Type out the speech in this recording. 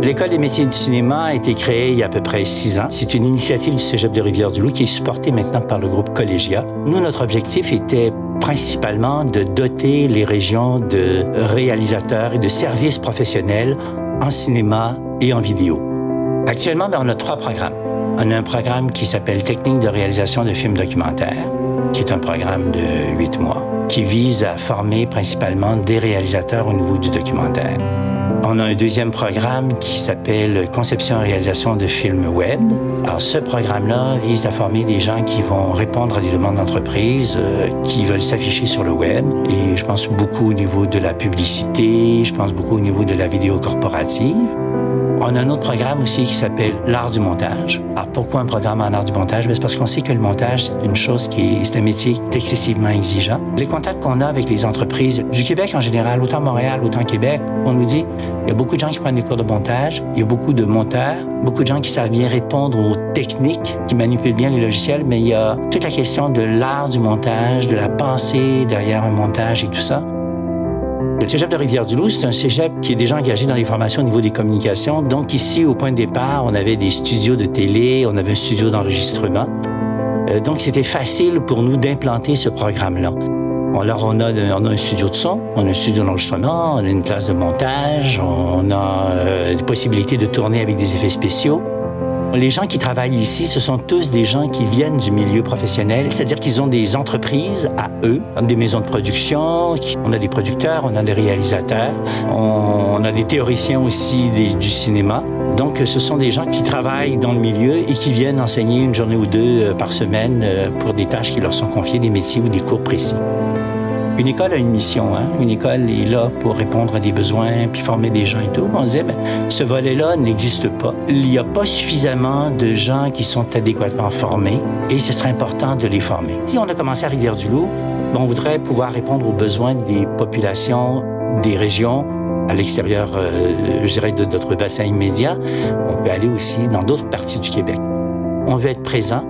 L'École des métiers du cinéma a été créée il y a à peu près 6 ans. C'est une initiative du Cégep de Rivière-du-Loup qui est supportée maintenant par le groupe Collegia. Nous, notre objectif était principalement de doter les régions de réalisateurs et de services professionnels en cinéma et en vidéo. Actuellement, on a 3 programmes. On a un programme qui s'appelle Technique de réalisation de films documentaires, qui est un programme de 8 mois, qui vise à former principalement des réalisateurs au niveau du documentaire. On a un deuxième programme qui s'appelle Conception et réalisation de films web. Alors, ce programme-là vise à former des gens qui vont répondre à des demandes d'entreprise, qui veulent s'afficher sur le web. Et je pense beaucoup au niveau de la publicité, je pense beaucoup au niveau de la vidéo corporative. On a un autre programme aussi qui s'appelle l'art du montage. Alors, pourquoi un programme en art du montage? C'est parce qu'on sait que le montage, c'est une chose c'est un métier qui est excessivement exigeant. Les contacts qu'on a avec les entreprises du Québec en général, autant Montréal, autant Québec, on nous dit, il y a beaucoup de gens qui prennent des cours de montage, il y a beaucoup de monteurs, beaucoup de gens qui savent bien répondre aux techniques, qui manipulent bien les logiciels, mais il y a toute la question de l'art du montage, de la pensée derrière un montage et tout ça. Le Cégep de Rivière-du-Loup, c'est un cégep qui est déjà engagé dans les formations au niveau des communications. Donc ici, au point de départ, on avait des studios de télé, on avait un studio d'enregistrement. Donc c'était facile pour nous d'implanter ce programme-là. Alors on a un studio de son, on a un studio d'enregistrement, on a une classe de montage, on a des possibilités de tourner avec des effets spéciaux. Les gens qui travaillent ici, ce sont tous des gens qui viennent du milieu professionnel, c'est-à-dire qu'ils ont des entreprises à eux, des maisons de production, on a des producteurs, on a des réalisateurs, on a des théoriciens aussi du cinéma. Donc, ce sont des gens qui travaillent dans le milieu et qui viennent enseigner une journée ou deux par semaine pour des tâches qui leur sont confiées, des métiers ou des cours précis. Une école a une mission, hein? Une école est là pour répondre à des besoins, puis former des gens et tout. On se disait, ce volet-là n'existe pas. Il n'y a pas suffisamment de gens qui sont adéquatement formés et ce serait important de les former. Si on a commencé à Rivière-du-Loup, on voudrait pouvoir répondre aux besoins des populations, des régions, à l'extérieur, je dirais, de notre bassin immédiat. On peut aller aussi dans d'autres parties du Québec. On veut être présent.